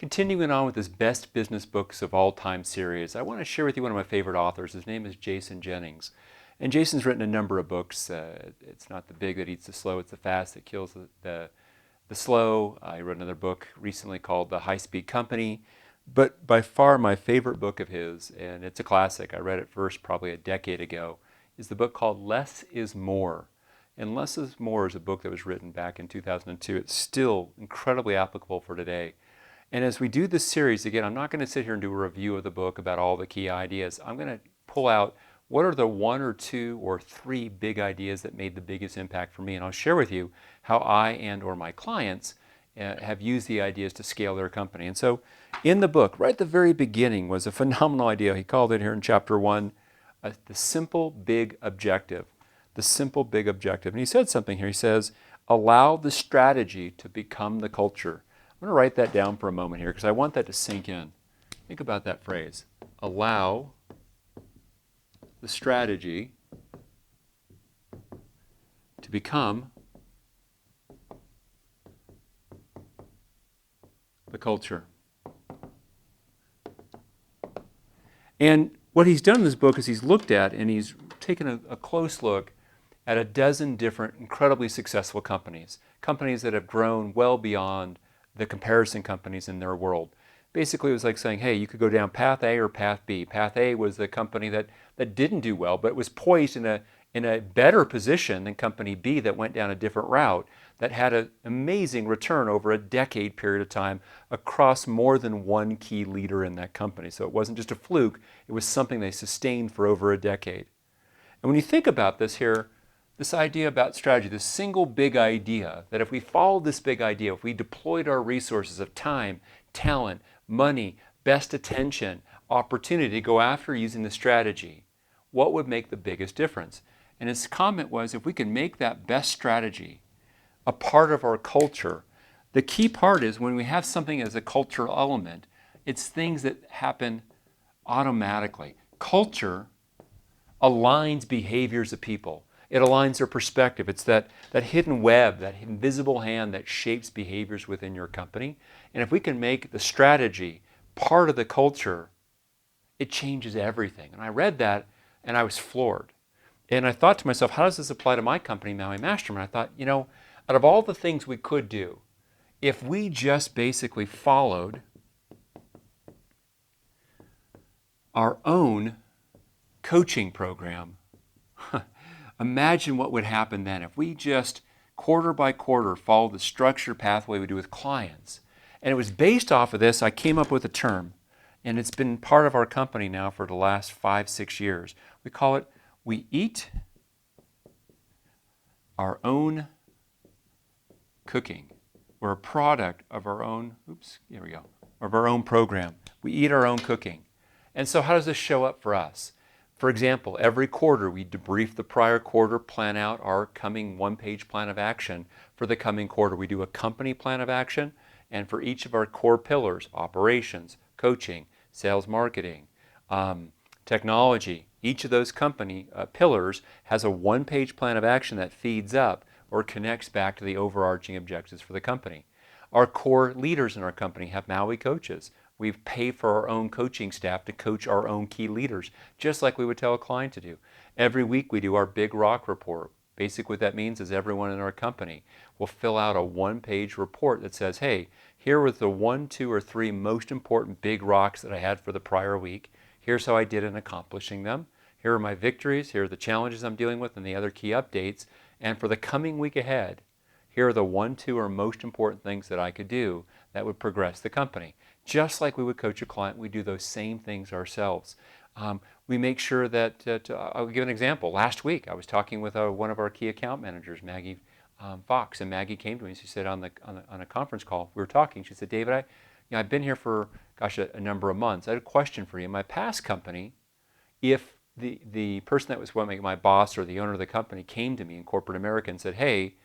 Continuing on with this Best Business Books of All Time series, I want to share with you one of my favorite authors. His name is Jennings. And Jason's written a number of books. It's not the big that eats the slow, it's the fast that kills the slow. I wrote another book recently called The High Speed Company. But by far my favorite book of his, and it's a classic, I read it first probably a decade ago, is the book called Less is More. And Less is More is a book that was written back in 2002. It's still incredibly applicable for today. And as we do this series, again, I'm not going to sit here and do a review of the book about all the key ideas. I'm going to pull out what are the one or two or three big ideas that made the biggest impact for me. And I'll share with you how I and or my clients have used the ideas to scale their company. And so in the book, right at the very beginning was a phenomenal idea. He called it here in chapter 1, the simple big objective. The simple big objective. And he said something here. He says, allow the strategy to become the culture. I'm going to write that down for a moment here because I want that to sink in. Think about that phrase. Allow the strategy to become the culture. And what he's done in this book is he's looked at and he's taken a close look at a dozen different incredibly successful companies. Companies that have grown well beyond the comparison companies in their world. Basically, it was like saying, hey, you could go down path A or path B. Path A was the company that didn't do well, but was poised in a better position than company B that went down a different route, that had an amazing return over a decade period of time across more than one key leader in that company. So it wasn't just a fluke, it was something they sustained for over a decade. And when you think about this here, this idea about strategy, this single big idea, that if we followed this big idea, if we deployed our resources of time, talent, money, best attention, opportunity to go after using the strategy, what would make the biggest difference? And his comment was, if we can make that best strategy a part of our culture, the key part is when we have something as a cultural element, it's things that happen automatically. Culture aligns behaviors of people. It aligns their perspective. It's that hidden web, that invisible hand that shapes behaviors within your company. And if we can make the strategy part of the culture, it changes everything. And I read that and I was floored. And I thought to myself, how does this apply to my company, Maui Mastermind? I thought, out of all the things we could do, if we just basically followed our own coaching program, imagine what would happen then if we just quarter by quarter followed the structured pathway we do with clients. And it was based off of this, I came up with a term, and it's been part of our company now for the last 5-6 years. We call it, we eat our own cooking. We're a product of our own, of our own program. We eat our own cooking. And so how does this show up for us? For example, every quarter we debrief the prior quarter, plan out our coming one-page plan of action for the coming quarter. We do a company plan of action, and for each of our core pillars, operations, coaching, sales marketing, technology, each of those company pillars has a one-page plan of action that feeds up or connects back to the overarching objectives for the company. Our core leaders in our company have Maui coaches. We pay for our own coaching staff to coach our own key leaders, just like we would tell a client to do. Every week we do our Big Rock report. Basically what that means is everyone in our company will fill out a one-page report that says, hey, here were the 1, 2, or 3 most important big rocks that I had for the prior week. Here's how I did in accomplishing them. Here are my victories. Here are the challenges I'm dealing with and the other key updates. And for the coming week ahead, here are the 1, 2, or most important things that I could do that would progress the company. Just like we would coach a client, we do those same things ourselves. We make sure that, I'll give an example. Last week, I was talking with one of our key account managers, Maggie Fox, and Maggie came to me and she said on a conference call, we were talking, she said, David, I've been here for, a number of months. I had a question for you. In my past company, if the person that was my boss or the owner of the company came to me in corporate America and said, hey,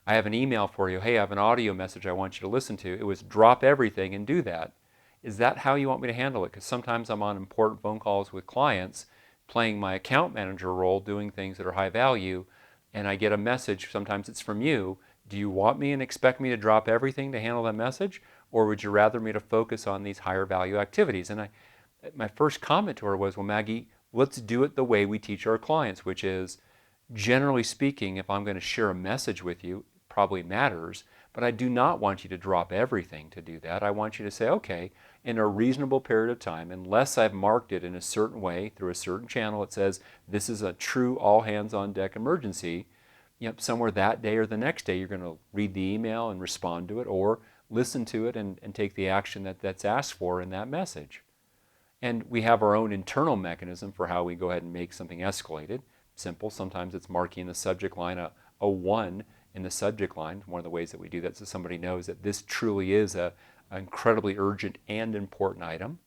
I have an email for you. Hey, I have an audio message I want you to listen to. It was drop everything and do that. Is that how you want me to handle it? Because sometimes I'm on important phone calls with clients, playing my account manager role, doing things that are high value, and I get a message, sometimes it's from you. Do you want me and expect me to drop everything to handle that message? or would you rather me to focus on these higher value activities? And my first comment to her was, well, Maggie, let's do it the way we teach our clients, which is, generally speaking, if I'm going to share a message with you, it probably matters, but I do not want you to drop everything to do that. I want you to say, okay, in a reasonable period of time, unless I've marked it in a certain way through a certain channel, it says this is a true all hands on deck emergency, somewhere that day or the next day, you're going to read the email and respond to it, or listen to it and take the action that's asked for in that message. And we have our own internal mechanism for how we go ahead and make something escalated. Simple. Sometimes it's marking in the subject line a 1 in the subject line. One of the ways that we do that is so somebody knows that this truly is an incredibly urgent and important item.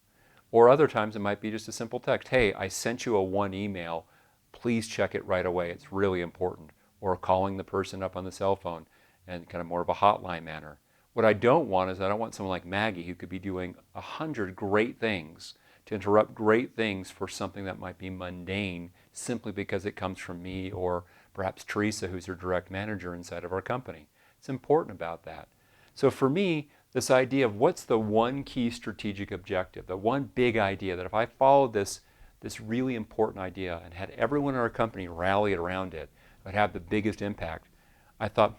Or other times it might be just a simple text. Hey, I sent you a 1 email. Please check it right away. It's really important. Or calling the person up on the cell phone in kind of more of a hotline manner. What I don't want is I don't want someone like Maggie who could be doing 100 great things to interrupt great things for something that might be mundane simply because it comes from me or perhaps Teresa, who's her direct manager inside of our company. It's important about that. So for me, this idea of what's the one key strategic objective, the one big idea that if I followed this really important idea and had everyone in our company rally around it, it would have the biggest impact. I thought,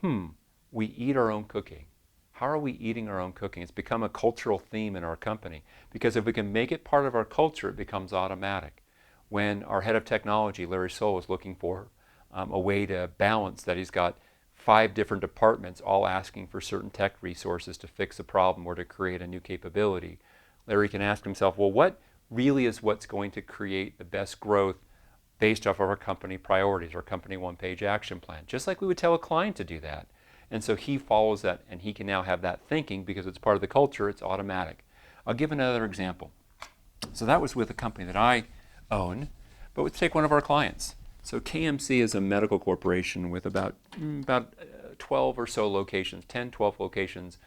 we eat our own cooking. How are we eating our own cooking? It's become a cultural theme in our company because if we can make it part of our culture, it becomes automatic. When our head of technology, Larry Soul, was looking for a way to balance that, he's got 5 different departments all asking for certain tech resources to fix a problem or to create a new capability. Larry can ask himself, well, what really is what's going to create the best growth based off of our company priorities, our company one-page action plan, just like we would tell a client to do that. And so he follows that, and he can now have that thinking because it's part of the culture, it's automatic. I'll give another example. So that was with a company that I own, but let's take one of our clients. So KMC is a medical corporation with about 12 or so locations, 10, 12 locations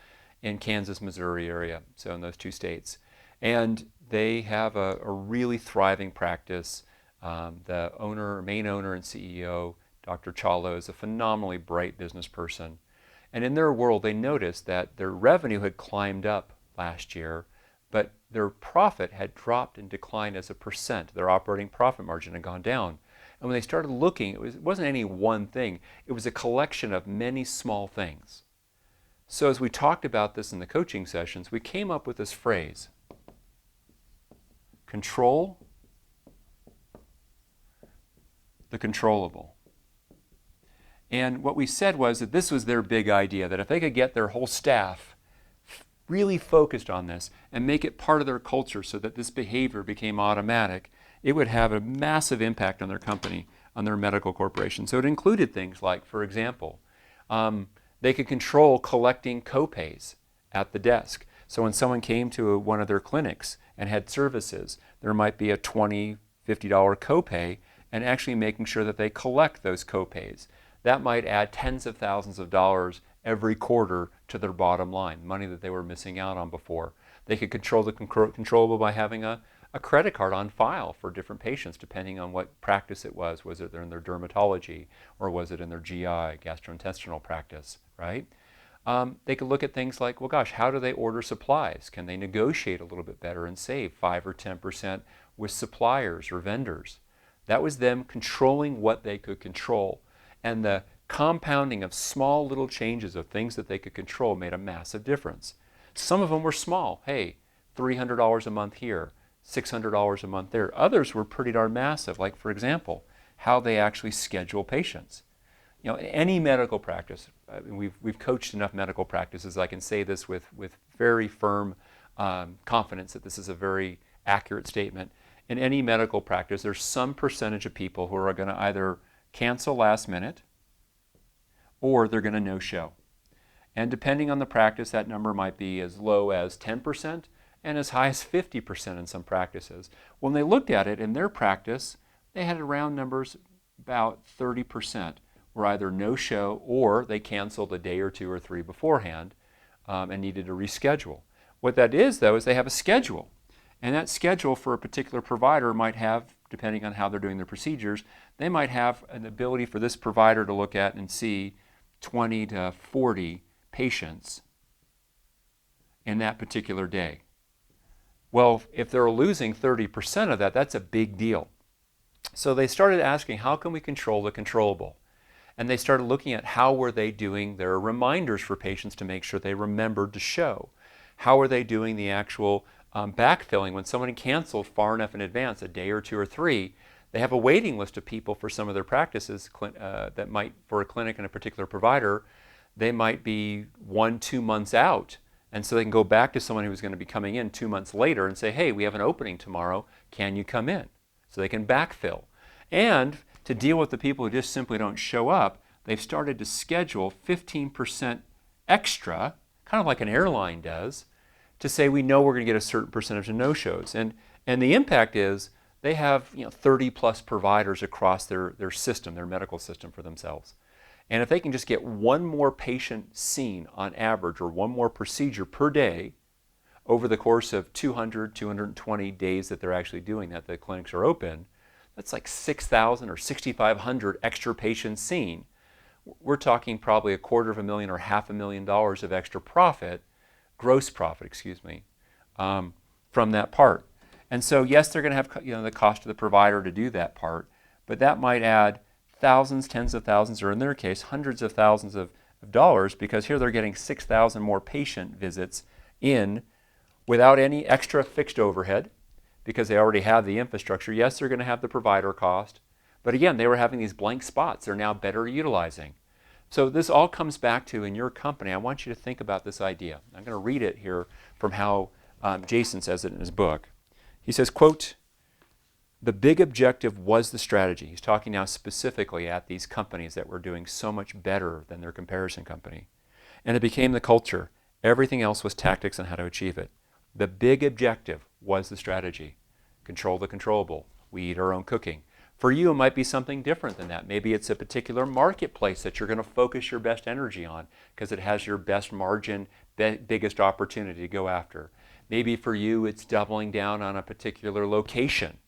in Kansas, Missouri area, so in those 2 states. And they have a really thriving practice. The main owner and CEO, Dr. Chalo, is a phenomenally bright business person. And in their world, they noticed that their revenue had climbed up last year, but their profit had dropped and declined as a percent. Their operating profit margin had gone down. And when they started looking, it wasn't any one thing. It was a collection of many small things. So as we talked about this in the coaching sessions, we came up with this phrase: control the controllable. And what we said was that this was their big idea, that if they could get their whole staff really focused on this and make it part of their culture so that this behavior became automatic, it would have a massive impact on their company, on their medical corporation. So it included things like, for example, they could control collecting copays at the desk. So when someone came to one of their clinics and had services, there might be a $20, $50 copay, and actually making sure that they collect those copays. That might add tens of thousands of dollars every quarter to their bottom line, money that they were missing out on before. They could control the controllable by having a credit card on file for different patients, depending on what practice it was. Was it in their dermatology, or was it in their GI, gastrointestinal practice, right? They could look at things like, well, gosh, how do they order supplies? Can they negotiate a little bit better and save 5 or 10% with suppliers or vendors? That was them controlling what they could control. And the compounding of small little changes of things that they could control made a massive difference. Some of them were small. Hey, $300 a month here, $600 a month there. Others were pretty darn massive, like, for example, how they actually schedule patients. You know, any medical practice, we've coached enough medical practices, I can say this with very firm confidence that this is a very accurate statement. In any medical practice, there's some percentage of people who are going to either cancel last minute or they're going to no-show. And depending on the practice, that number might be as low as 10% and as high as 50% in some practices. When they looked at it in their practice, they had around numbers about 30% were either no-show or they canceled a day or 2 or 3 beforehand and needed to reschedule. What that is, though, is they have a schedule. And that schedule for a particular provider might have, depending on how they're doing their procedures, they might have an ability for this provider to look at and see 20 to 40 patients in that particular day. Well, if they're losing 30% of that, that's a big deal. So they started asking, how can we control the controllable? And they started looking at how were they doing their reminders for patients to make sure they remembered to show. How are they doing the actual backfilling when someone canceled far enough in advance, a day or two or three? They have a waiting list of people for some of their practices that might, for a clinic and a particular provider, they might be 1-2 months out. And so they can go back to someone who's going to be coming in 2 months later and say, hey, we have an opening tomorrow. Can you come in? So they can backfill. And to deal with the people who just simply don't show up, they've started to schedule 15% extra, kind of like an airline does, to say we know we're going to get a certain percentage of no-shows. And the impact is they have 30 plus providers across their system, their medical system for themselves. And if they can just get one more patient seen on average or one more procedure per day over the course of 200, 220 days that they're actually doing that, the clinics are open, that's like 6,000 or 6,500 extra patients seen. We're talking probably $250,000 or $500,000 of extra profit, gross profit, excuse me, from that part. And so yes, they're going to have the cost of the provider to do that part, but that might add thousands, tens of thousands, or in their case, hundreds of thousands of dollars, because here they're getting 6,000 more patient visits in without any extra fixed overhead, because they already have the infrastructure. Yes, they're going to have the provider cost, but again, they were having these blank spots they're now better utilizing. So this all comes back to, in your company, I want you to think about this idea. I'm going to read it here from how Jason says it in his book. He says, quote, "The big objective was the strategy." He's talking now specifically at these companies that were doing so much better than their comparison company. "And it became the culture. Everything else was tactics on how to achieve it. The big objective was the strategy. Control the controllable. We eat our own cooking." For you, it might be something different than that. Maybe it's a particular marketplace that you're going to focus your best energy on because it has your best margin, biggest opportunity to go after. Maybe for you, it's doubling down on a particular location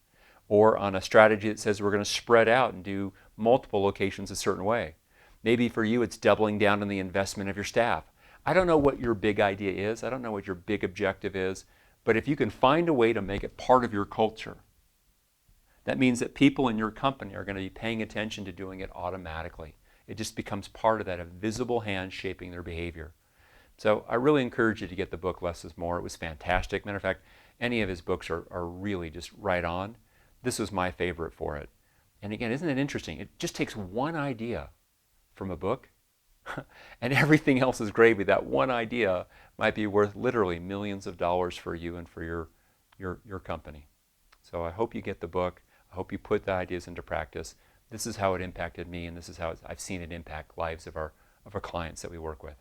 or on a strategy that says we're going to spread out and do multiple locations a certain way. Maybe for you, it's doubling down on the investment of your staff. I don't know what your big idea is. I don't know what your big objective is. But if you can find a way to make it part of your culture, that means that people in your company are going to be paying attention to doing it automatically. It just becomes part of that invisible hand shaping their behavior. So I really encourage you to get the book Less is More. It was fantastic. Matter of fact, any of his books are really just right on. This was my favorite for it. And again, isn't it interesting? It just takes one idea from a book and everything else is gravy. That one idea might be worth literally millions of dollars for you and for your company. So I hope you get the book. I hope you put the ideas into practice. This is how it impacted me, and this is how I've seen it impact lives of our clients that we work with.